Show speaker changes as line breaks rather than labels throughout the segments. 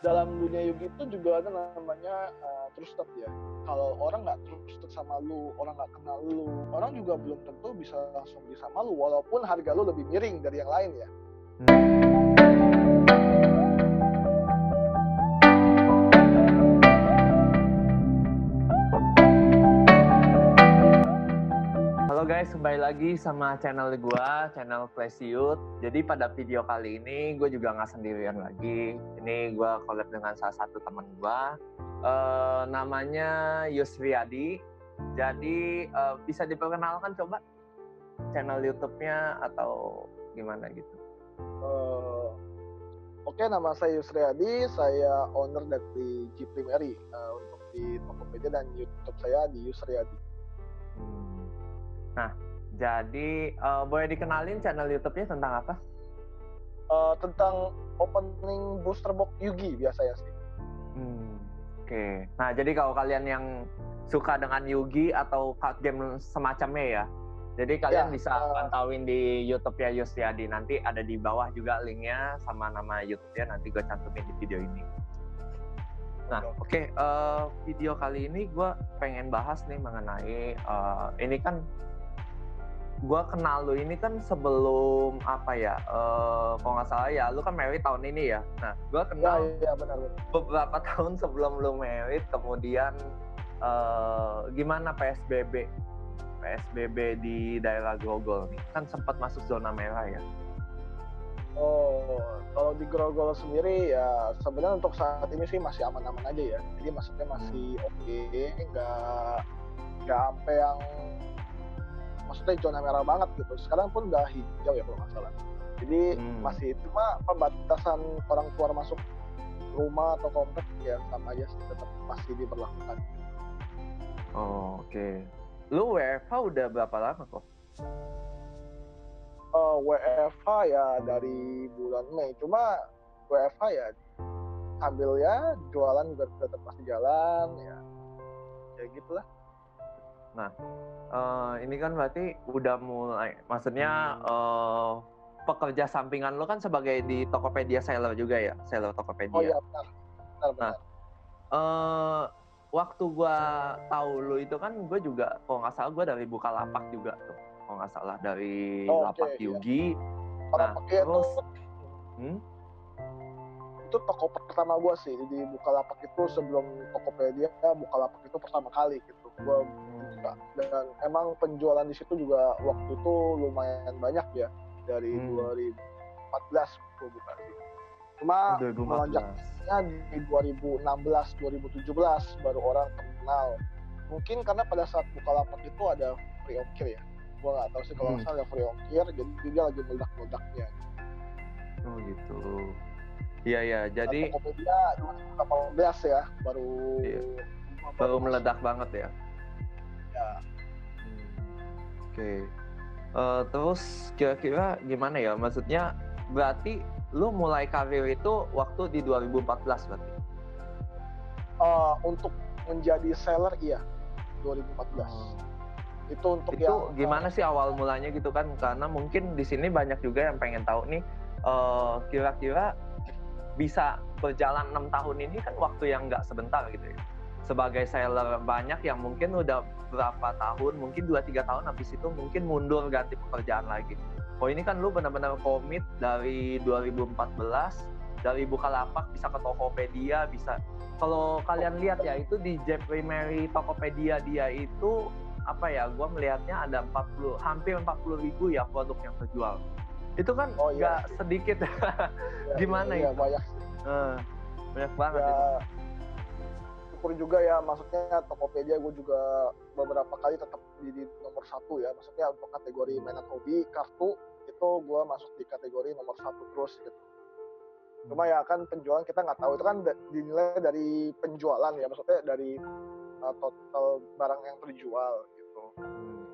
dalam dunia Yugi itu juga ada namanya trusted ya. Kalau orang nggak trusted sama lu, orang nggak kenal lu, orang juga belum tentu bisa langsung beli sama lu, walaupun harga lu lebih miring dari yang lain ya.
Halo guys, kembali lagi sama channel gua, channel Plesiut. Jadi pada video kali ini gue juga nggak sendirian lagi. Ini gue collab dengan salah satu teman gua, namanya Yusriyadi. Jadi bisa diperkenalkan coba channel YouTube-nya atau gimana gitu?
Oke, nama saya Yusriyadi, saya owner dari G Primary untuk di Tokopedia dan YouTube saya di Yusriyadi.
Nah, jadi boleh dikenalin channel YouTube-nya tentang apa?
Tentang opening booster box Yugi biasanya sih.
Oke. Nah, jadi kalau kalian yang suka dengan Yugi atau card game semacamnya ya, jadi kalian bisa pantauin di YouTube-nya Yusriyadi. Nanti ada di bawah juga linknya sama nama YouTube-nya, nanti gue cantumin di video ini. Nah, oke. Video kali ini gue pengen bahas nih mengenai ini kan gue kenal lu ini kan sebelum apa ya, kalau nggak salah ya, lu kan married tahun ini ya. Nah, gue kenal
benar.
beberapa tahun sebelum lu married, kemudian gimana PSBB di daerah Grogol nih, kan sempat masuk zona merah ya.
Kalau di Grogol sendiri ya sebenarnya untuk saat ini sih masih aman-aman aja ya. Jadi maksudnya masih oke, nggak sampai yang maksudnya zona merah banget gitu. Sekarang pun udah hijau ya kalau nggak salah. Jadi masih cuma pembatasan orang keluar masuk rumah atau komplek ya sama aja tetap masih diberlakukan.
Oke. Lu WFH udah berapa lama kok?
WFH ya dari bulan Mei. Cuma WFH ya sambil ya jualan juga tetap masih jalan ya gitulah.
Nah, ini kan berarti udah mulai, maksudnya pekerja sampingan lo kan sebagai di Tokopedia seller juga ya, seller Tokopedia.
Oh iya benar.
Nah, waktu gue tahu lo itu kan gue juga, kalau nggak salah gue dari Bukalapak juga tuh, kalau nggak salah dari Lapak Yugi.
Nah, terus itu toko pertama gue sih di Bukalapak itu. Sebelum Tokopedia, Bukalapak itu pertama kali gitu gue buka, dan emang penjualan di situ juga waktu itu lumayan banyak ya, dari 2014 gue buka sih. Cuma melonjaknya di 2016 2017 baru orang kenal, mungkin karena pada saat Bukalapak itu ada free ongkir ya. Gue nggak tahu sih kalau nggak salah ada free ongkir, jadi dia lagi meledak-meledaknya.
Oh gitu. Iya, jadi
Tokopedia 2018 ya baru
meledak banget ya.
Ya.
Oke. Terus kira-kira gimana ya? Maksudnya berarti lu mulai karir itu waktu di 2014 berarti?
Untuk menjadi seller iya 2014. Itu untuk
itu yang gimana sih awal mulanya gitu kan? Karena mungkin di sini banyak juga yang pengen tahu nih, kira-kira bisa berjalan 6 tahun ini kan waktu yang nggak sebentar gitu ya. Sebagai seller banyak yang mungkin udah berapa tahun, mungkin 2-3 tahun habis itu mungkin mundur ganti pekerjaan lagi. Oh ini kan lu benar-benar komit dari 2014, dari Bukalapak bisa ke Tokopedia, bisa. Kalau kalian lihat ya itu di G Primary Tokopedia dia itu apa ya, gue melihatnya ada hampir 40.000 ya produk yang terjual. Itu kan nggak sedikit. Gimana
ya,
itu? Banyak banget
ya,
itu.
Syukur juga ya, maksudnya Tokopedia gue juga beberapa kali tetap di nomor 1 ya. Maksudnya untuk kategori mainan hobi, kartu, itu gue masuk di kategori nomor 1 terus gitu. Cuma ya kan penjualan kita nggak tahu, itu kan dinilai dari penjualan ya, maksudnya dari total barang yang terjual gitu.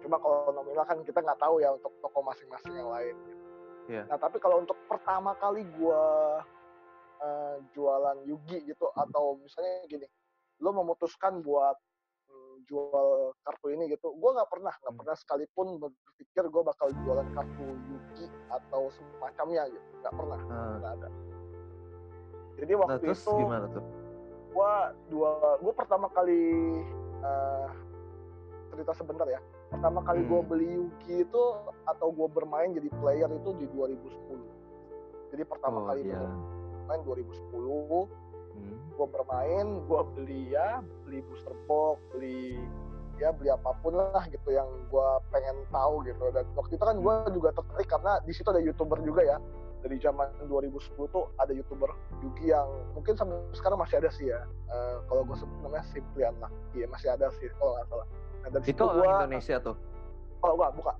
Cuma kalau nominal kan kita nggak tahu ya untuk toko masing-masing yang lain gitu. Nah tapi kalau untuk pertama kali gue jualan Yugi gitu, atau misalnya gini, lo memutuskan buat jual kartu ini gitu, gue nggak pernah sekalipun berpikir gue bakal jualan kartu Yugi atau semacamnya gitu, nggak pernah ada. Jadi
Nah,
waktu
terus
itu
gimana tuh?
gue pertama kali eh, cerita sebentar ya. Pertama kali gue beli Yugi itu atau gue bermain jadi player itu di 2010. Jadi pertama kali bermain 2010. Gue bermain, gue beli booster box, beli apapun lah gitu yang gue pengen tahu gitu. Dan waktu itu kan gue juga tertarik karena di situ ada YouTuber juga ya. Dari zaman 2010 tuh ada YouTuber Yugi yang mungkin sampai sekarang masih ada sih ya. Kalau gue sebut namanya Simplian lah, iya masih ada sih kalau nggak salah. Nah, dari
itu orang Indonesia tuh?
Oh bukan,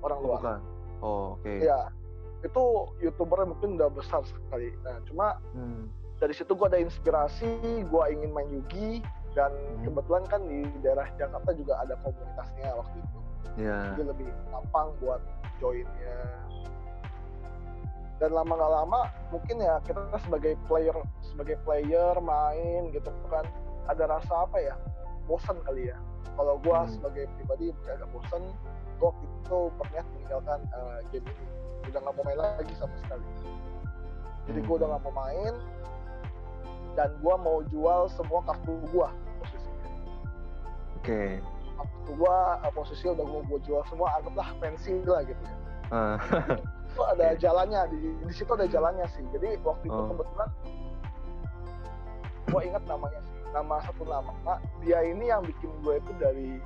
orang luar.
Bukan. Oh, oke.
Iya, itu YouTubernya mungkin udah besar sekali. Nah, cuma dari situ gue ada inspirasi, gue ingin main Yugi, dan kebetulan kan di daerah Jakarta juga ada komunitasnya waktu itu. Jadi lebih gampang buat joinnya. Dan lama gak lama mungkin ya kita sebagai player main gitu kan, ada rasa apa ya, bosan kali ya. Kalau gue sebagai pribadi agak bosan, gue waktu itu berniat meninggalkan game ini, udah gak mau main lagi sama sekali. Jadi gue udah gak mau main, dan gue mau jual semua kartu gue posisinya.
Oke.
Kartu gue posisi udah mau gue jual semua, anggaplah pensi lah gitu ya. Itu ada jalannya, di situ ada jalannya sih. Jadi waktu itu kebetulan gue ingat namanya sih, satu nama, dia ini yang bikin gue itu dari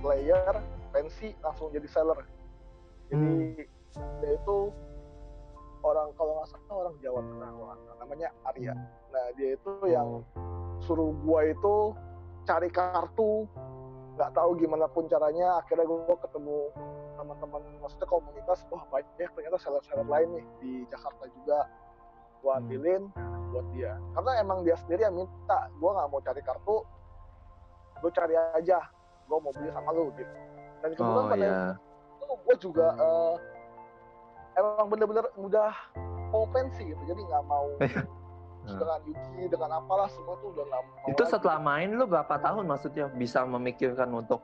player pensi langsung jadi seller. Jadi dia itu orang, kalau nggak salah orang Jawa Tengah, namanya Arya. Nah dia itu yang suruh gua itu cari kartu, nggak tahu gimana pun caranya. Akhirnya gua ketemu teman-teman, maksudnya komunitas, wah banyak ternyata seller-seller lain nih di Jakarta juga. Gua ambilin buat dia, karena emang dia sendiri yang minta, gua nggak mau cari kartu, lu cari aja, gua mau beli sama lu gitu. Dan kebetulan pada itu gua juga emang bener-bener udah mau pensi gitu, jadi nggak mau dengan Yugi, dengan apalah semua tuh udah nggak mau.
Itu setelah main lu berapa tahun maksudnya bisa memikirkan untuk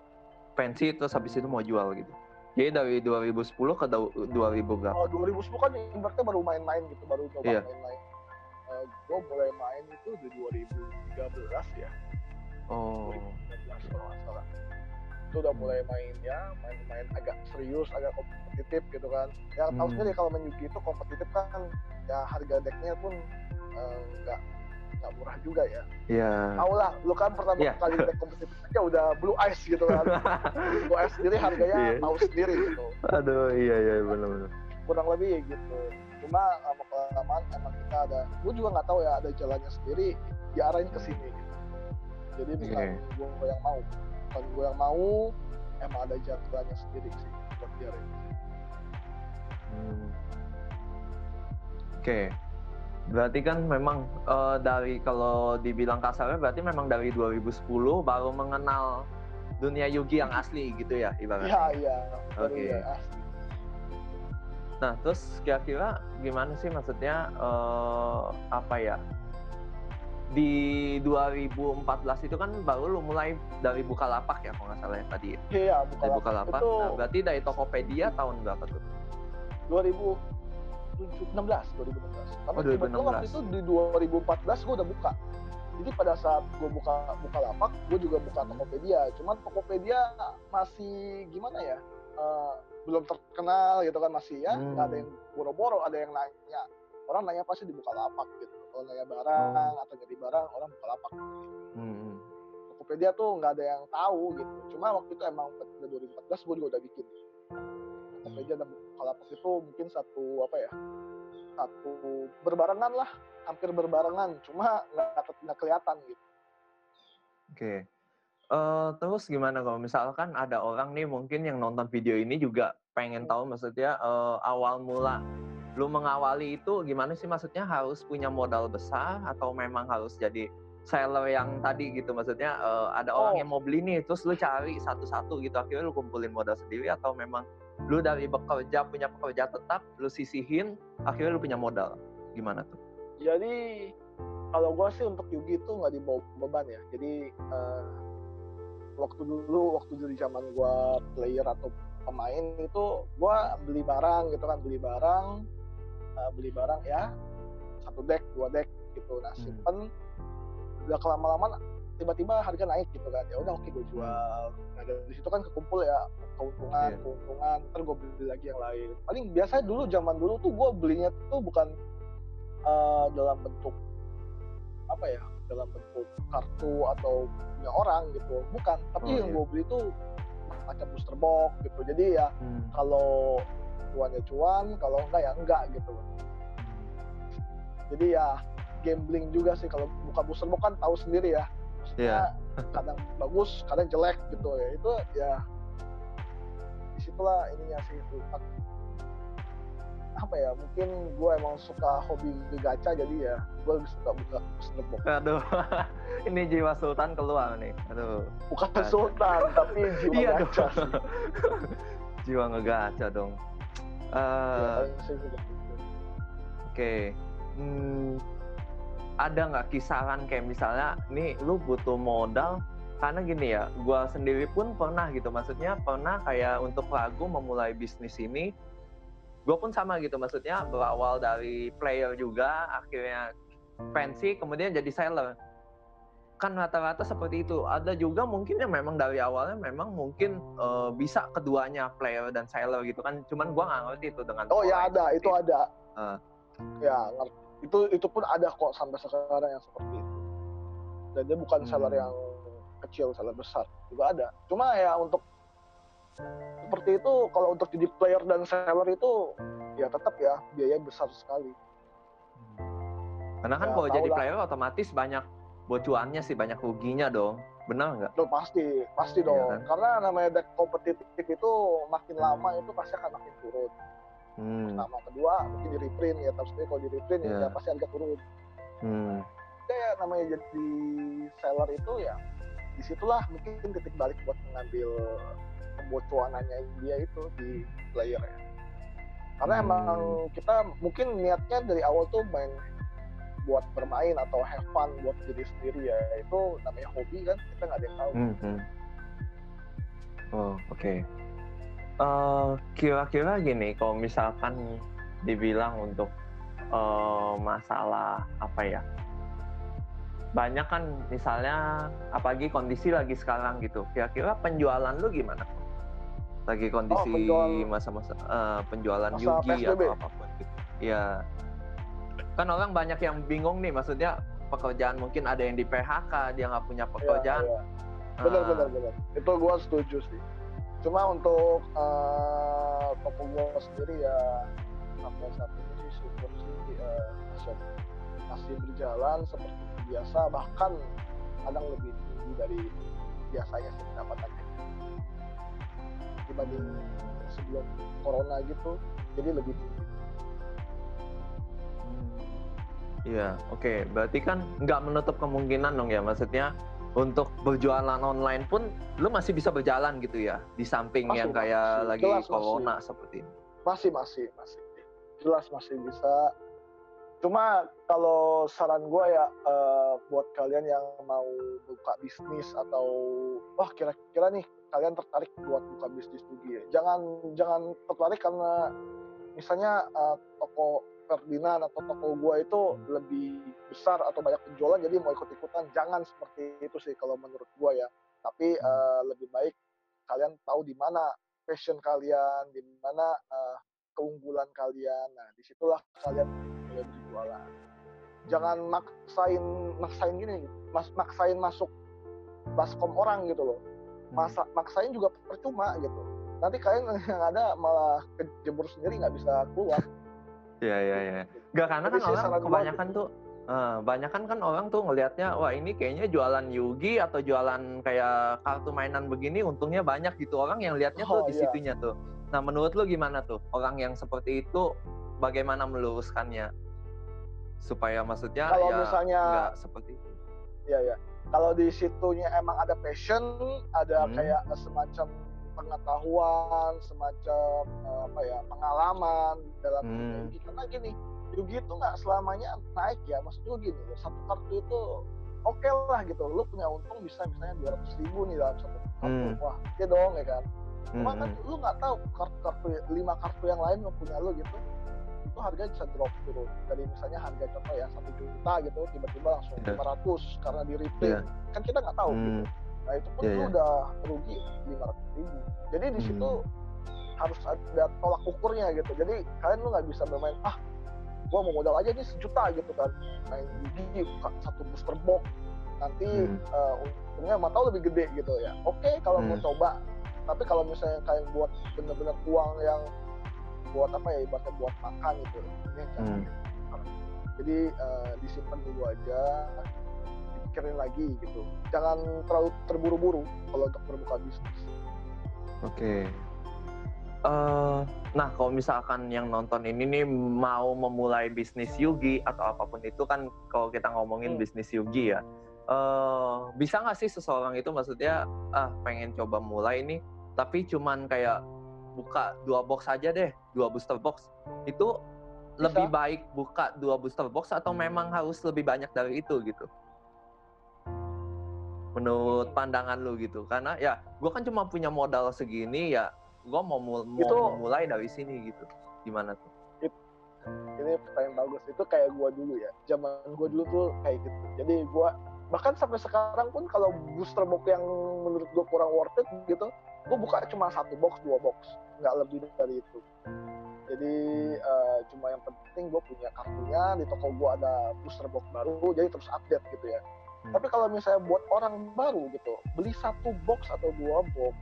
pensi terus habis itu mau jual gitu? Jadi dari 2010 ke 2000 berapa?
2010 kan ibaratnya baru main-main gitu, baru coba main-main. Gue mulai main itu di 2013 ya. 2013 kalau nggak salah. Itu udah mulai main agak serius, agak kompetitif gitu kan. Ya tahu sendiri kalau main Yugi itu kompetitif kan, ya harga decknya pun nggak murah juga ya. Tahu lah, lu kan pertama kali deck kompetitif aja udah Blue Ice gitu kan. Blue Ice sendiri harganya tahu sendiri gitu.
Aduh, iya benar-benar.
Kurang lebih gitu. Cuma lama-kelamaan emang kita ada, gue juga nggak tahu ya, ada jalannya sendiri diarahin ke sini gitu. Jadi bukan gue yang mau, emang ada jalannya sendiri sih buat diarahin.
Oke. Berarti kan memang dari, kalau dibilang kasarnya berarti memang dari 2010 baru mengenal dunia Yugi yang asli gitu ya ibaratnya.
Iya.
Oke.
Asli.
Nah, terus kira-kira gimana sih maksudnya apa ya? Di 2014 itu kan baru lu mulai dari Bukalapak ya kalau nggak salah ya tadi.
Iya,
Bukalapak.
Itu...
Nah, berarti dari Tokopedia tahun berapa tuh?
2016. Tapi
2016.
Waktu itu di 2014 gue udah buka. Jadi pada saat gue buka Bukalapak, gue juga buka Tokopedia. Cuman Tokopedia masih gimana ya? Belum terkenal gitu kan, masih ya. Nggak ada yang boro-boro, ada yang nanya. Orang nanya pasti di Bukalapak gitu. Kalau nanya barang atau jadi barang, orang Bukalapak. Tokopedia tuh nggak ada yang tahu gitu. Cuma waktu itu emang pada 2014 gue juga udah bikin. Tokopedia dan Bukalapak itu mungkin satu berbarengan lah, hampir berbarengan, cuma nggak kelihatan gitu.
Oke. Terus gimana kalau misalkan ada orang nih mungkin yang nonton video ini juga pengen tahu maksudnya awal mula lu mengawali itu gimana sih, maksudnya harus punya modal besar atau memang harus jadi seller yang tadi gitu, maksudnya ada orang yang mau beli nih terus lu cari satu-satu gitu akhirnya lu kumpulin modal sendiri, atau memang lu dari bekerja punya pekerja tetap lu sisihin akhirnya lu punya modal, gimana tuh?
Jadi kalau gue sih untuk Yugi itu nggak dibawa beban ya. Jadi waktu dari zaman gue player atau pemain itu gue beli barang gitu kan, beli barang ya 1 deck 2 deck gitu. Nah simpen, udah kelama-lama tiba-tiba harga naik gitu kan, ya udah oke gue jual. Nah dari situ kan kekumpul ya keuntungan, ntar gue beli lagi yang lain. Paling biasanya zaman dulu tuh gue belinya tuh bukan dalam bentuk apa ya, dalam bentuk kartu atau punya orang gitu, bukan, tapi yang gue beli tuh macam booster box gitu. Jadi ya kalau cuan ya cuan, kalau enggak ya enggak gitu. Jadi ya gambling juga sih kalau buka booster box kan tahu sendiri ya. Maksudnya kadang bagus, kadang jelek gitu ya. Itu ya disitulah ininya sih itu. Apa ya, mungkin gue emang suka hobi gacha, jadi ya gue lebih suka buka booster box.
Aduh, ini jiwa sultan keluar nih. Aduh.
Bukan sultan, tapi jiwa gacha sih.
Jiwa ngegacha dong. Oke. Ada nggak kisaran kayak misalnya, nih lu butuh modal, karena gini ya, gue sendiri pun pernah gitu, maksudnya pernah kayak untuk lagu memulai bisnis ini, gue pun sama gitu, maksudnya berawal dari player juga, akhirnya fancy, kemudian jadi seller. Kan rata-rata seperti itu. Ada juga mungkin yang memang dari awalnya memang mungkin bisa keduanya, player dan seller gitu kan, cuman gue nggak ngerti itu dengan
ya ada, itu ada. Ya ngerti. Itu pun ada kok sampai sekarang yang seperti itu. Dan dia bukan seller yang kecil, seller besar juga ada. Cuma ya untuk seperti itu, kalau untuk jadi player dan seller itu ya tetap ya biaya besar sekali.
Karena kan kalau jadi player otomatis banyak bocuannya sih, banyak ruginya dong. Benar nggak? Pasti dong. Kan? Karena namanya deck kompetitif itu makin lama itu pasti akan makin turun. Pertama, kedua mungkin di reprint ya, tapi kalau di reprint ya pasti harga turun. Ya namanya jadi seller itu ya disitulah mungkin titik balik buat mengambil kebocorannya dia itu di player ya. Karena emang kita mungkin niatnya dari awal tuh main buat bermain atau have fun buat diri sendiri ya, itu namanya hobi kan, kita nggak ada yang tahu. Oke. Kira-kira gini, kalau misalkan dibilang untuk masalah apa ya, banyak kan misalnya apalagi kondisi lagi sekarang gitu, kira-kira penjualan lu gimana? Lagi kondisi masa-masa penjualan Yugi atau apapun gitu ya, kan orang banyak yang bingung nih, maksudnya pekerjaan mungkin ada yang di PHK, dia nggak punya pekerjaan.
Benar. Itu gue setuju sih. Cuma untuk toko gue sendiri ya sampai saat ini sih syukur sih masih berjalan seperti biasa, bahkan kadang lebih tinggi dari biasanya sih pendapatannya dibanding sebelum corona gitu, jadi lebih tinggi.
Iya, oke. Berarti kan nggak menutup kemungkinan dong ya, maksudnya untuk berjualan online pun lu masih bisa berjalan gitu ya, di samping yang kayak lagi corona seperti ini.
Masih. Jelas masih bisa. Cuma kalau saran gue ya buat kalian yang mau buka bisnis atau kira-kira nih kalian tertarik buat buka bisnis juga, jangan tertarik karena misalnya toko Ferdinand atau toko gue itu lebih besar atau banyak penjualan jadi mau ikut-ikutan. Jangan seperti itu sih kalau menurut gue ya. Tapi lebih baik kalian tahu di mana passion kalian, di mana keunggulan kalian. Nah disitulah kalian mulai berjualan. Jangan maksain gini, maksain masuk baskom orang gitu loh. Maksain juga percuma gitu. Nanti kalian yang ada malah kejebur sendiri, nggak bisa keluar.
Iya. Gak, karena kan orang kebanyakan tuh, banyakan kan orang tuh ngelihatnya, wah ini kayaknya jualan Yugi atau jualan kayak kartu mainan begini untungnya banyak gitu. Orang yang lihatnya tuh di situnya tuh. Nah menurut lu gimana tuh? Orang yang seperti itu bagaimana meluruskannya? Supaya maksudnya
kalau
ya
misalnya
nggak seperti itu.
Iya. Kalau di situnya emang ada passion, ada kayak semacam pengetahuan, semacam pengalaman dalam Yugi. Karena gini, Yugi itu nggak selamanya naik ya, maksudnya gini, satu kartu itu oke lah gitu, lu punya untung bisa misalnya 200.000 nih dalam satu kartu, wah oke dong ya kan. Cuma kan lu nggak tahu kartu 5 kartu yang lain yang punya lu gitu, itu harganya bisa drop turun dari misalnya harga contoh ya 1 juta gitu tiba-tiba langsung 500 karena di reprint kan kita nggak tahu gitu. Nah itu pun lu udah rugi 500.000. Jadi di situ harus ada tolak ukurnya gitu. Jadi kalian lu nggak bisa bermain gua mau modal aja nih 1 juta gitu kan, main gigi satu booster box nanti untungnya mah tahu lebih gede gitu ya. Oke, kalau mau coba, tapi kalau misalnya kalian buat bener-bener uang yang buat apa ya, ibaratnya buat makan gitu, ini jangan. Jadi disimpan dulu aja, dipikirin lagi gitu. Jangan terlalu terburu-buru kalau untuk berbuka bisnis.
Oke. Nah, kalau misalkan yang nonton ini nih mau memulai bisnis Yugi atau apapun itu kan, kalau kita ngomongin bisnis Yugi ya, bisa nggak sih seseorang itu maksudnya pengen coba mulai nih, tapi cuman kayak buka 2 box aja deh, 2 booster box, itu bisa? Lebih baik buka 2 booster box atau memang harus lebih banyak dari itu gitu? Menurut pandangan lu gitu, karena ya gue kan cuma punya modal segini ya, gue mau mulai dari sini gitu. Gimana tuh?
Ini pertanyaan bagus. Itu kayak gue dulu ya. Zaman gue dulu tuh kayak gitu. Jadi gue bahkan sampai sekarang pun kalau booster box yang menurut gue kurang worth it gitu, gue buka cuma 1 box, 2 box, nggak lebih dari itu. Jadi cuma yang penting gue punya kartunya, di toko gue ada booster box baru, jadi terus update gitu ya. Tapi kalau misalnya buat orang baru gitu, beli 1 box atau 2 box,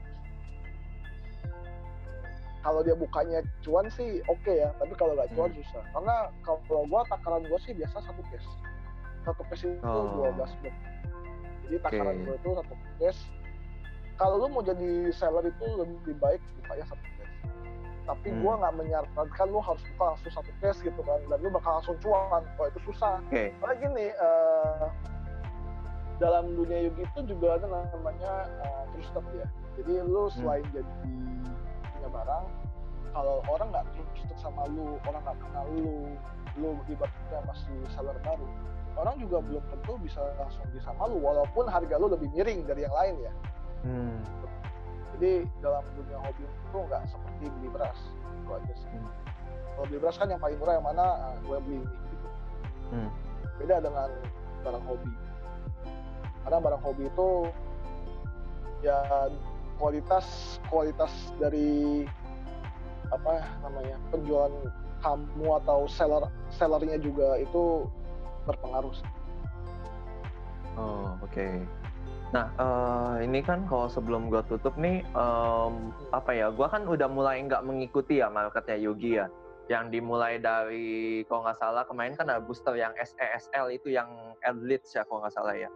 kalau dia bukanya cuan sih oke ya, tapi kalau nggak cuan susah. Karena kalau gua takaran gua sih biasa 1 case. 1 case itu 12 box. Jadi takaran gua itu 1 case. Kalau lu mau jadi seller itu lebih baik bukanya 1 case. Tapi gua nggak menyarankan lu harus buka langsung 1 case gitu kan, dan lu bakal langsung cuan. Oh itu susah. Karena gini, dalam dunia Yugi itu juga ada namanya trusted ya. Jadi lu selain jadi barang, kalau orang nggak trusted sama lu, orang nggak kenal lu ibaratnya masih seller baru, orang juga belum tentu bisa langsung beli sama lu, walaupun harga lu lebih miring dari yang lain ya. Jadi dalam dunia hobi itu nggak seperti beli beras, itu aja sih. Kalau beli beras kan yang paling murah yang mana, gue beli ini gitu. Beda dengan barang hobi, karena barang hobi itu ya kualitas dari apa namanya penjualan kamu atau sellernya juga itu berpengaruh.
Oke. Nah ini kan kalau sebelum gue tutup nih, gue kan udah mulai nggak mengikuti ya marketnya Yugi ya, yang dimulai dari kalau nggak salah kemarin kan ada booster yang SESL itu yang Elite ya kalau nggak salah ya.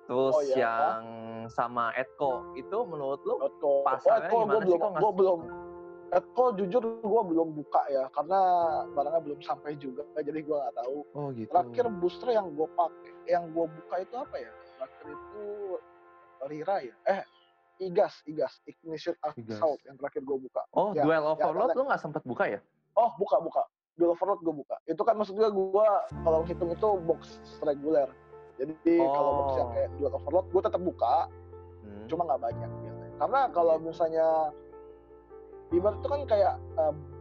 Terus yang sama Edco itu menurut lu pasarnya gimana sih?
Gue belum Edco jujur gue belum buka ya, karena barangnya belum sampai juga, jadi gue nggak tahu.
Gitu.
Terakhir booster yang gue pakai, yang gue buka itu apa ya? Terakhir itu Rira ya? Igas Ignition Assault yang terakhir gue buka.
Duel Overload lu nggak sempet buka ya?
Buka. Duel Overload gue buka. Itu kan maksudnya gue kalau hitung itu box reguler. Jadi kalau box yang kayak Duel Overload gue tetap buka, cuma nggak banyak biasanya. Karena kalau misalnya ibarat itu kan kayak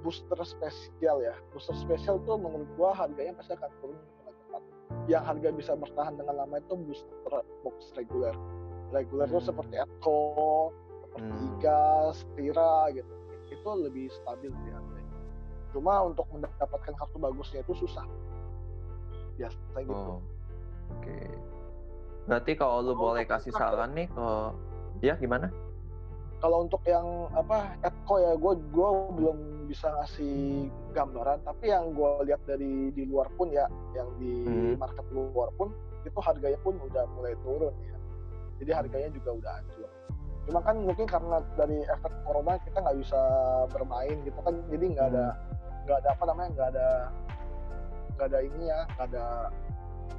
booster spesial ya. Booster spesial tuh menurut gue harganya pasti akan turun dengan cepat. Yang harga bisa bertahan dengan lama itu booster box reguler. Reguler itu seperti Edco, seperti Igas, Rira gitu. Itu lebih stabil sih harganya. Cuma untuk mendapatkan kartu bagusnya itu susah. Biasanya gitu.
Oke. Berarti kalau lu boleh kasih saran nih ya gimana?
Kalau untuk yang Edco ya, gue belum bisa ngasih gambaran, tapi yang gue lihat dari di luar pun ya, yang di market luar pun itu harganya pun udah mulai turun ya. Jadi harganya juga udah anjlok. Cuma kan mungkin karena dari efek corona kita nggak bisa bermain gitu kan, jadi nggak ada ini ya, nggak ada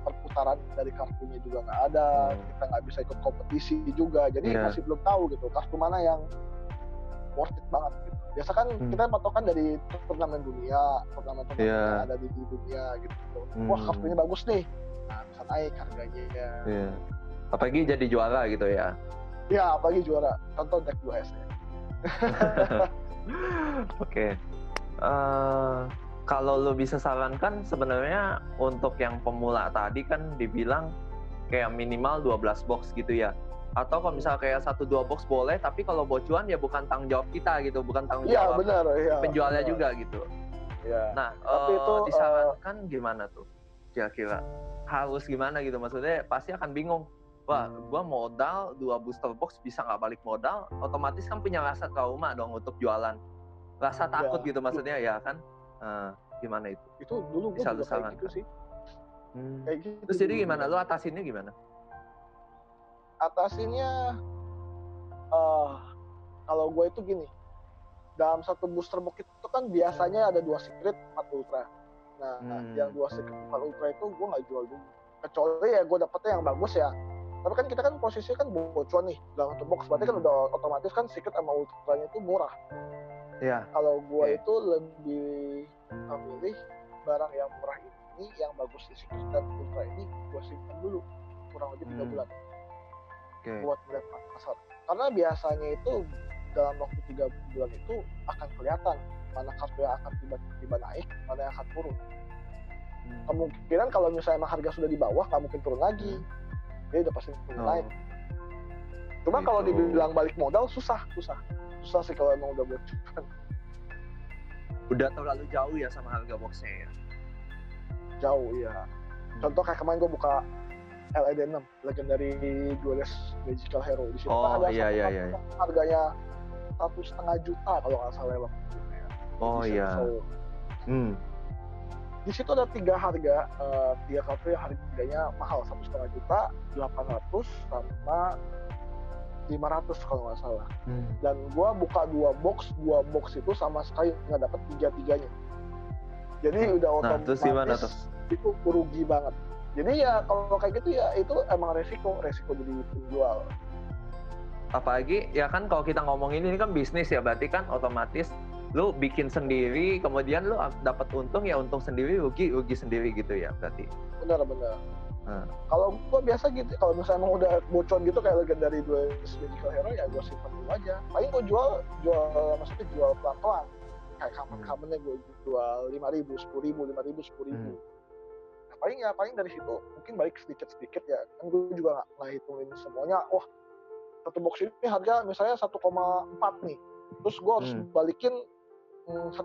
perputaran dari kartunya juga nggak ada, kita nggak bisa ikut kompetisi juga, jadi masih belum tahu gitu kartu mana yang worth it banget gitu. Biasa kan kita patokan dari turnamen yang ada di dunia gitu. Wah kartunya bagus nih, nah bisa naik harganya.
Apalagi jadi juara gitu ya.
Ya apalagi juara, contoh deck 2S ya.
Oke. kalau lo bisa sarankan sebenarnya untuk yang pemula tadi kan dibilang kayak minimal 12 box gitu ya. Atau kalau misalnya kayak 1-2 box boleh, tapi kalau bocuan ya bukan tanggung jawab kita gitu, bukan tanggung
Iya
jawab
benar,
si
iya
penjualnya
benar.
juga gitu.
Ya.
Nah,
Tapi itu
disarankan gimana tuh kira-kira? Harus gimana gitu, maksudnya pasti akan bingung. Wah, gua modal 2 booster box bisa nggak balik modal, otomatis kan punya rasa trauma dong untuk jualan. Rasa takut
ya
gitu maksudnya ya kan? Gimana itu?
itu dulu gue
Bisa lu
juga kayak gitu
sarankan?
sih. Kayak gitu
Terus jadi
dulu
gimana?
juga.
Lu atasinnya gimana?
Atasinnya kalau gue itu gini, dalam satu booster box itu kan biasanya ada 2 secret 4 ultra. Nah yang 2 secret 4 ultra itu gue nggak jual dulu, kecuali ya gue dapetnya yang bagus ya. Tapi kan kita kan posisinya kan bocuan nih dalam satu box, berarti kan udah otomatis kan secret sama ultranya itu murah.
Iya.
Kalau gue itu lebih memilih barang yang murah ini, yang bagus di secret dan ultra ini gue simpan dulu kurang lebih 3 bulan buat melihat pasar. Karena biasanya itu dalam waktu 3 bulan itu akan kelihatan mana kartu yang akan tiba-tiba naik, mana yang akan turun. Kemungkinan kalau misalnya harga sudah di bawah, nggak mungkin turun lagi. Dia udah pasti turun naik. Cuma kalau dibilang balik modal susah sih kalau emang udah bocor.
Udah terlalu jauh ya sama harga boxnya ya?
Jauh ya. Contoh kayak kemarin gue buka LED 6 Legendary Duelist Magical Hero, di situ kan ada satu harganya 1,5 juta kalau nggak salah waktu itu ya.
Oh iya.
Di situ ada 3 harga, 3 kartu yang harganya mahal, 1,5 juta, 800 sama 500 kalau nggak salah. Dan gue buka 2 box itu sama sekali nggak dapet 3-tiganya. Jadi udah otomatis itu rugi banget. Jadi ya kalau kayak gitu ya itu emang resiko jadi penjual.
Apalagi ya kan kalau kita ngomongin ini kan bisnis ya, berarti kan otomatis lu bikin sendiri, kemudian lu dapat untung ya untung sendiri, rugi sendiri gitu ya berarti.
Benar. Kalau gua biasa gitu, kalau misalnya emang udah bocor gitu kayak Legendary Duelist Magical Hero ya gua simpan dulu aja. Paling gua jual maksudnya jual pelan-pelan. Kayak kamen-kamennya gua jual 5.000, 10.000, 5.000, 10.000. Paling dari situ mungkin balik sedikit ya. Kan gue juga nggak hitungin semuanya. Wah, satu box ini harga misalnya 1,4 nih. Terus gue harus balikin 1,4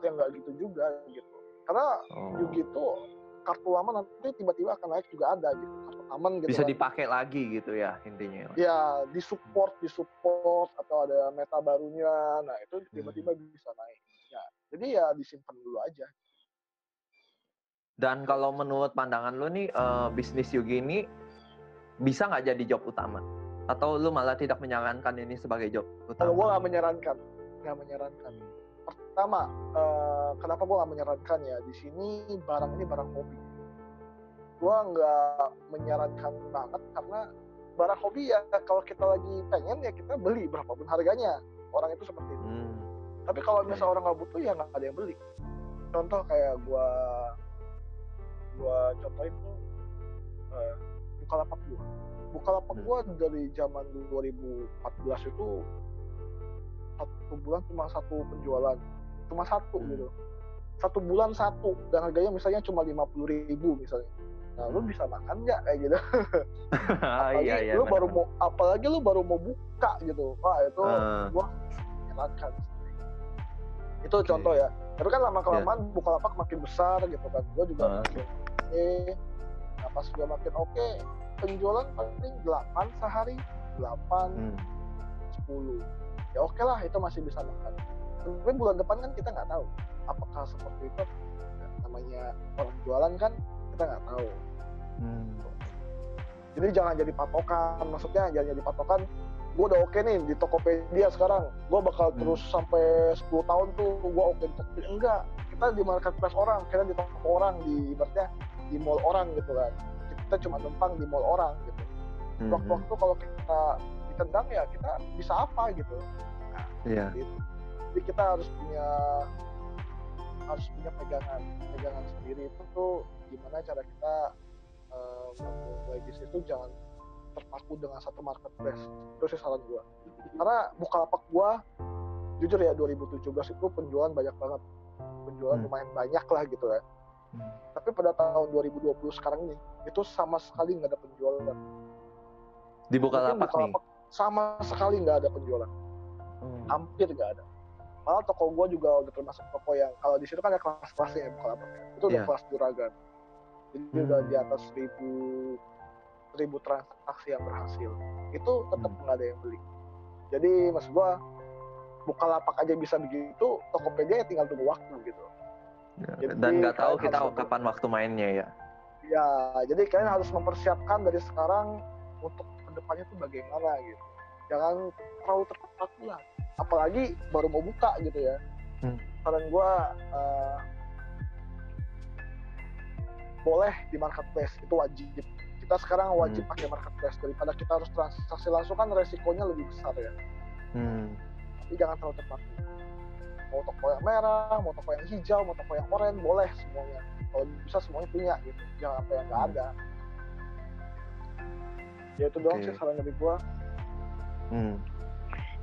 ya, nggak gitu juga gitu. Karena Yugi itu kartu lama nanti tiba-tiba akan naik juga ada gitu. Kartu aman gitu.
Bisa dipakai lagi gitu ya intinya.
Ya, disupport atau ada meta barunya. Nah, itu tiba-tiba bisa naik. Ya, jadi ya disimpan dulu aja.
Dan kalau menurut pandangan lu nih, bisnis Yugi ini bisa nggak jadi job utama? Atau lu malah tidak menyarankan ini sebagai job utama?
Kalau gue nggak menyarankan. Pertama, kenapa gue nggak menyarankan ya? Di sini barang ini barang hobi. Gue nggak menyarankan banget karena barang hobi ya kalau kita lagi pengen ya kita beli berapapun harganya. Orang itu seperti itu. Tapi kalau misalnya orang nggak butuh ya nggak ada yang beli. Contoh kayak gue contohin tuh Bukalapak gue dari zaman 2014 itu satu bulan cuma satu penjualan, cuma satu gitu. Satu bulan satu, dan harganya misalnya cuma 50.000 misalnya. Nah, lu bisa makan nggak kayak gitu? Apalagi lu baru mau buka gitu. Wah, itu gua menyarankan. Itu contoh ya. Tapi kan lama-kelamaan Bukalapak makin besar gitu kan. Gua juga makin nah, pas gua makin oke, penjualan paling 8 sehari, 8, 10. Ya oke lah, itu masih bisa makan. Tapi bulan depan kan kita nggak tahu apakah seperti itu. Namanya orang jualan kan kita nggak tahu. Jadi jangan jadi patokan, maksudnya jangan jadi patokan. Gue udah oke nih di Tokopedia sekarang, gue bakal terus sampai 10 tahun tuh gue oke di Tokopedia. Enggak, kita di marketplace orang, kita di toko orang, di ibaratnya di mall orang gitu kan. Kita cuma numpang di mall orang gitu. Waktu-waktu kalau kita ditendang ya kita bisa apa gitu. Nah, gitu. Jadi kita harus punya pegangan sendiri itu tuh gimana cara kita memulai bisnis itu jangan terpaku dengan satu marketplace. Itu sih saran gue. Karena Bukalapak gue jujur ya 2017 itu penjualan banyak banget. penjualan lumayan banyak lah gitu ya. Tapi pada tahun 2020 sekarang ini itu sama sekali nggak ada penjualan.
Di Bukalapak nih?
Sama sekali nggak ada penjualan. Hampir nggak ada. Malah toko gue juga udah termasuk toko yang, kalau di situ kan ada kelas-kelasnya ya Bukalapak ya. Itu udah kelas juragan. Jadi udah di atas 1000 transaksi yang berhasil. Itu tetap nggak ada yang beli. Jadi maksud gue, Bukalapak aja bisa begitu, Tokopedia ya tinggal tunggu waktu gitu.
Ya, dan nggak tahu kita kapan waktu mainnya ya.
Ya, jadi kalian harus mempersiapkan dari sekarang untuk kedepannya tuh bagaimana gitu. Jangan terlalu terpaku lah. Apalagi baru mau buka gitu ya. Saran gue, boleh di marketplace, itu wajib. Kita sekarang wajib pakai marketplace, daripada kita harus transaksi langsung kan resikonya lebih besar ya. Tapi jangan terlalu terpaku. Mau toko yang merah, mau toko yang hijau, mau toko yang oranye, boleh semuanya. Kalau bisa semuanya punya gitu, jangan apa yang nggak ada. Ya itu doang sih saran dari gua.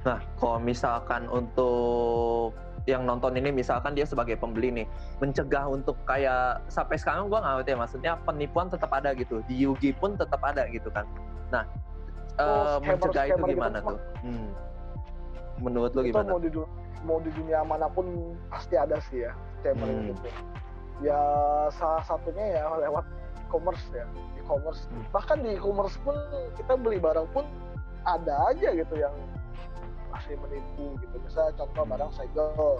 Nah, kalau misalkan untuk yang nonton ini, misalkan dia sebagai pembeli nih, mencegah untuk kayak sampai sekarang gua nggak ngerti ya, maksudnya penipuan tetap ada gitu, di Yugi pun tetap ada gitu kan. Nah, mencegah itu gimana tuh? Menurut lu gimana?
Mau di dunia manapun pasti ada sih ya scammer gitu. Ya salah satunya ya lewat e-commerce ya, e-commerce. Bahkan di e-commerce pun kita beli barang pun ada aja gitu yang masih menipu gitu. Misalnya contoh barang segel,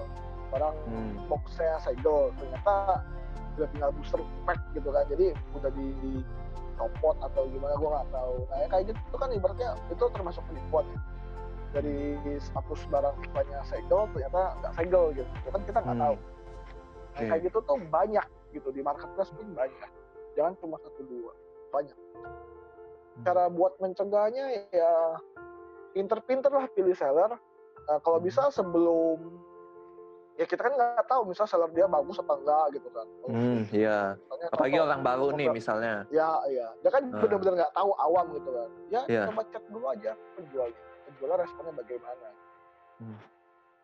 barang boxnya segel, ternyata udah tinggal booster pack gitu kan, jadi udah dicopot atau gimana gue nggak tahu. Nah ya kayak gitu kan ibaratnya itu termasuk penipuan ya. Dari status barang iklannya segel ternyata nggak segel gitu, kan kita nggak tahu. Nah, kayak gitu tuh banyak gitu, di marketplace pun banyak, jangan cuma 1-2, banyak. Cara buat mencegahnya ya pinter-pinter lah pilih seller. Kalau bisa sebelum, ya kita kan nggak tahu misal seller dia bagus apa enggak gitu kan.
Iya. Apalagi orang baru nih misalnya.
Ya, dia kan benar-benar nggak tahu, awam gitu kan. Ya coba cek dulu aja penjualnya responnya bagaimana.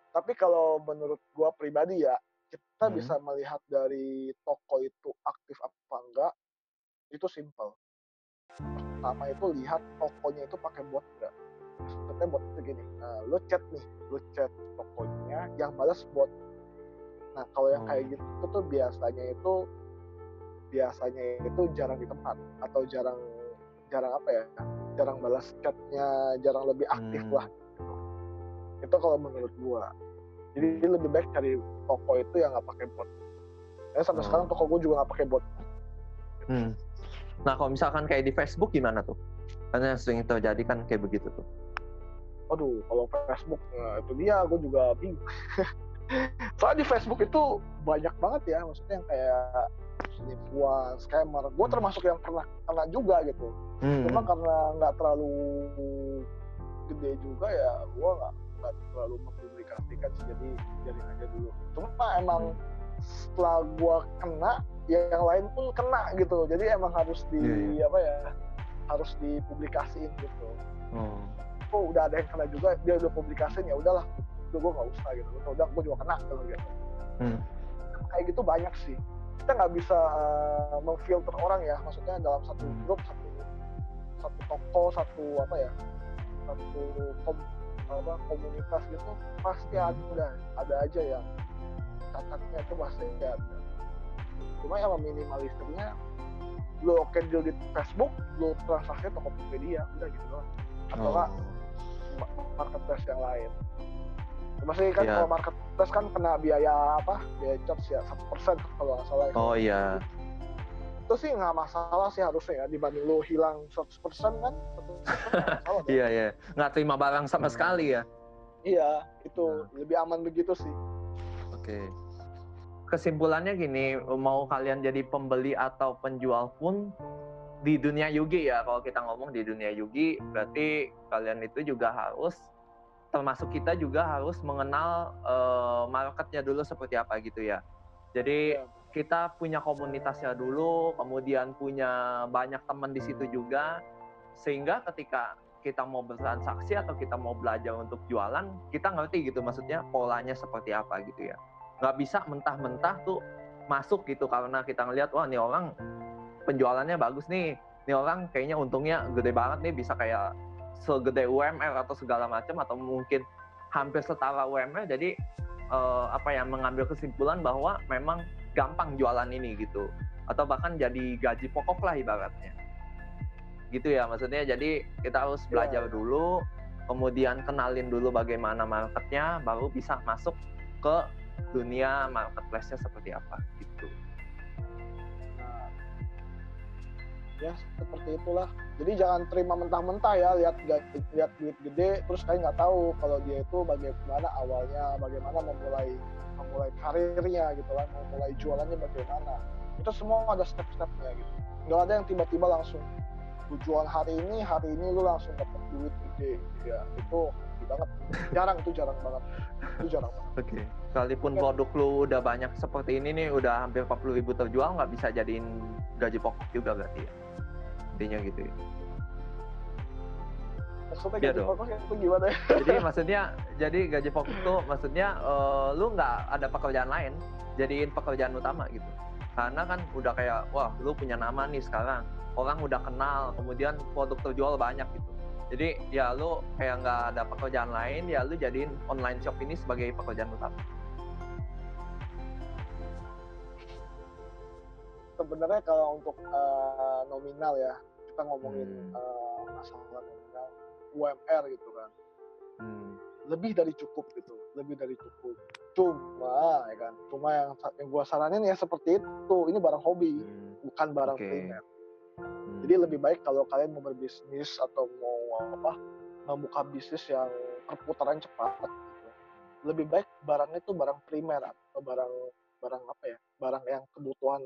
Tapi kalau menurut gua pribadi ya, kita bisa melihat dari toko itu aktif apa enggak, itu simple. Pertama itu lihat tokonya itu pakai bot enggak. Maksudnya bot itu gini, lu chat tokonya, yang balas bot. Nah kalau yang kayak gitu tuh biasanya itu jarang di tempat, atau jarang apa ya, jarang balas chatnya, jarang lebih aktif lah gitu. Itu kalau menurut gua. Jadi lebih baik cari toko itu yang nggak pakai bot. Ya sampai sekarang toko gua juga nggak pakai bot.
Nah kalau misalkan kayak di Facebook gimana tuh? Karena sering terjadi kan kayak begitu tuh.
Aduh, kalau Facebook, itu dia, gue juga bingung. Soalnya di Facebook itu banyak banget ya, maksudnya yang kayak penipuan, scammer. Gue termasuk yang pernah kena juga gitu. Cuma karena nggak terlalu gede juga ya, gue nggak terlalu mempublikasikan sih, jadi biarin aja dulu. Cuma emang setelah gue kena, ya yang lain pun kena gitu. Jadi emang harus harus dipublikasiin gitu. Oh udah ada yang kena juga, dia udah publikasiin, ya udahlah, gue nggak usah gitu. Udah gue juga kena gitu. Kayak gitu banyak sih. Kita nggak bisa memfilter orang ya, maksudnya dalam satu grup, satu toko, satu komunitas gitu, pasti ada aja yang cacatnya itu pasti ada. Cuma yang meminimalisirnya, lo oke deal di Facebook, lo transaksi Tokopedia, udah gitu doang. Atau nggak marketplace yang lain. Masih kan kalau marketplace kan kena biaya charge ya 1% kalau nggak salah.
Oh iya.
Itu sih nggak masalah sih harusnya ya, dibanding lo hilang 100% kan.
Iya. Nggak terima barang sama sekali ya.
Iya, itu lebih aman begitu sih.
Oke. Kesimpulannya gini, mau kalian jadi pembeli atau penjual pun di dunia Yugi ya, kalau kita ngomong di dunia Yugi, berarti kalian itu juga harus, termasuk kita juga harus mengenal marketnya dulu seperti apa gitu ya. Jadi kita punya komunitasnya dulu, kemudian punya banyak teman di situ juga, sehingga ketika kita mau bertransaksi atau kita mau belajar untuk jualan, kita ngerti gitu, maksudnya polanya seperti apa gitu ya. nggak bisa mentah-mentah tuh masuk gitu karena kita ngelihat wah nih orang penjualannya bagus nih orang kayaknya untungnya gede banget nih, bisa kayak segede UMR atau segala macam atau mungkin hampir setara UMR, jadi mengambil kesimpulan bahwa memang gampang jualan ini gitu, atau bahkan jadi gaji pokok lah ibaratnya gitu ya. Maksudnya jadi kita harus belajar dulu, kemudian kenalin dulu bagaimana marketnya, baru bisa masuk ke dunia marketplace-nya seperti apa gitu.
Nah, ya seperti itulah. Jadi jangan terima mentah-mentah ya, lihat duit gede terus kayak nggak tahu kalau dia itu bagaimana awalnya, bagaimana memulai karirnya gitu kan, memulai jualannya bagaimana. Itu semua ada step-stepnya gitu. Nggak ada yang tiba-tiba langsung lu jual hari ini lu langsung dapat duit gede ya, itu banget, jarang banget.
Oke. Sekalipun produk lu udah banyak seperti ini nih, udah hampir 40.000 terjual, nggak bisa jadiin gaji pokok juga berarti ya, intinya gitu ya.
Maksudnya gaji pokok itu gimana ya?
Jadi gaji pokok tuh maksudnya lu nggak ada pekerjaan lain, jadiin pekerjaan utama gitu. Karena kan udah kayak wah lu punya nama nih sekarang, orang udah kenal, kemudian produk terjual banyak gitu. Jadi ya lu kayak nggak ada pekerjaan lain, ya lu jadiin online shop ini sebagai pekerjaan utama.
Sebenarnya kalau untuk nominal ya, kita ngomongin masalah nominal UMR gitu kan, lebih dari cukup gitu, cuma ya kan, yang gua saranin ya seperti itu, ini barang hobi, bukan barang primer. Jadi lebih baik kalau kalian mau berbisnis atau mau membuka bisnis yang perputaran cepat gitu, lebih baik barangnya itu barang primer atau barang yang kebutuhan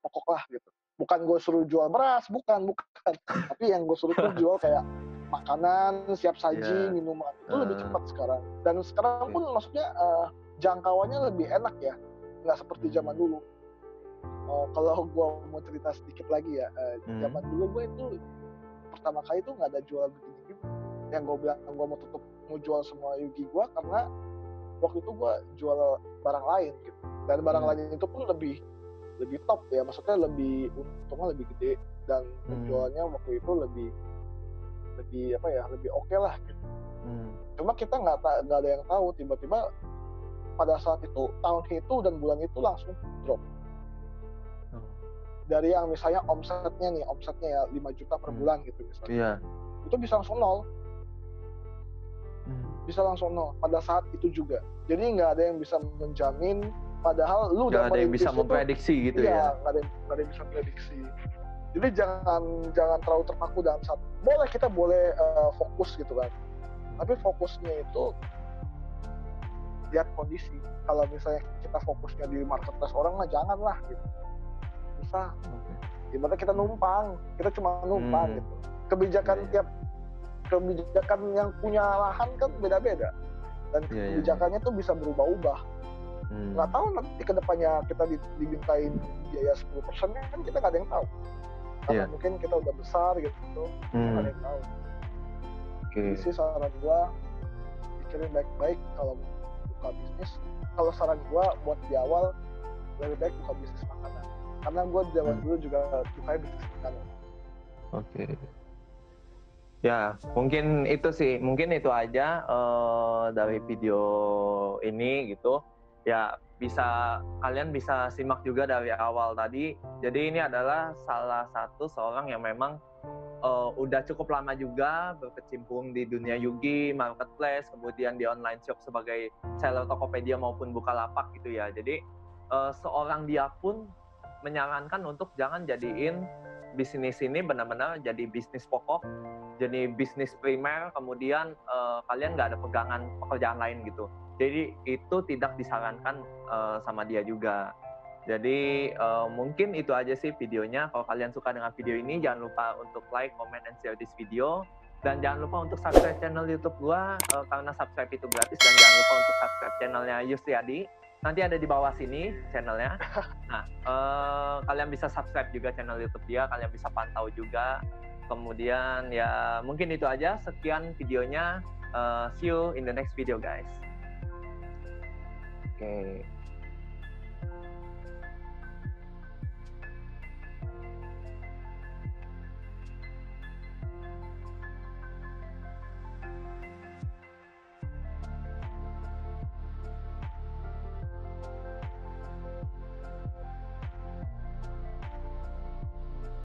pokok lah gitu. Bukan gue suruh jual beras, bukan, tapi yang gue suruh tuh jual kayak makanan siap saji, minuman, itu lebih cepat sekarang. Dan sekarang pun maksudnya jangkauannya lebih enak ya, nggak seperti zaman dulu. Kalau gue mau cerita sedikit lagi ya, zaman dulu gue itu pertama kali tuh nggak ada jual begini gitu. Yang gue bilang gue mau jual semua Yugi gue, karena waktu itu gue jual barang lain gitu. Dan barang lain itu pun lebih top ya, maksudnya untungnya lebih gede, dan penjualannya waktu itu lebih oke lah gitu. Cuma kita nggak ada yang tahu, tiba-tiba pada saat itu, tahun itu dan bulan itu langsung drop. Dari yang misalnya omsetnya ya 5 juta per bulan gitu misalnya, itu bisa langsung nol pada saat itu juga. Jadi nggak ada yang bisa menjamin, padahal lu udah
ada yang bisa memprediksi gitu ya.
Nggak ada yang bisa prediksi. Jadi jangan terlalu terpaku dalam satu. Kita boleh fokus gitu kan, tapi fokusnya itu lihat kondisi. Kalau misalnya kita fokusnya di marketplace orang mah janganlah gitu. Susah. Gimana kita cuma numpang gitu. Kebijakan yang punya lahan kan beda-beda, dan kebijakannya tuh bisa berubah-ubah. Nggak tahu nanti kedepannya kita dimintain biaya 10% kan, kita nggak ada yang tahu. Karena mungkin kita udah besar gitu, nggak ada yang tahu. Jadi sih saran gua, pikirin baik-baik kalau buka bisnis. Kalau saran gua buat di awal, lebih baik buka bisnis makanan. Karena gue zaman dulu juga suka bisnis makanan.
Ya, mungkin itu aja dari video ini gitu. Ya, kalian bisa simak juga dari awal tadi. Jadi ini adalah salah satu seorang yang memang udah cukup lama juga berkecimpung di dunia Yugi, marketplace, kemudian di online shop sebagai seller Tokopedia maupun Bukalapak gitu ya. Jadi seorang dia pun menyarankan untuk jangan jadiin bisnis ini benar-benar jadi bisnis pokok, jadi bisnis primer, kemudian kalian nggak ada pekerjaan lain gitu. Jadi itu tidak disarankan sama dia juga. Jadi mungkin itu aja sih videonya. Kalau kalian suka dengan video ini, jangan lupa untuk like, comment, and share this video. Dan jangan lupa untuk subscribe channel YouTube gua, karena subscribe itu gratis. Dan jangan lupa untuk subscribe channelnya Yustriadi. Nanti ada di bawah sini channelnya. Nah, kalian bisa subscribe juga channel YouTube dia, kalian bisa pantau juga. Kemudian ya mungkin itu aja. Sekian videonya. See you in the next video guys. Oke.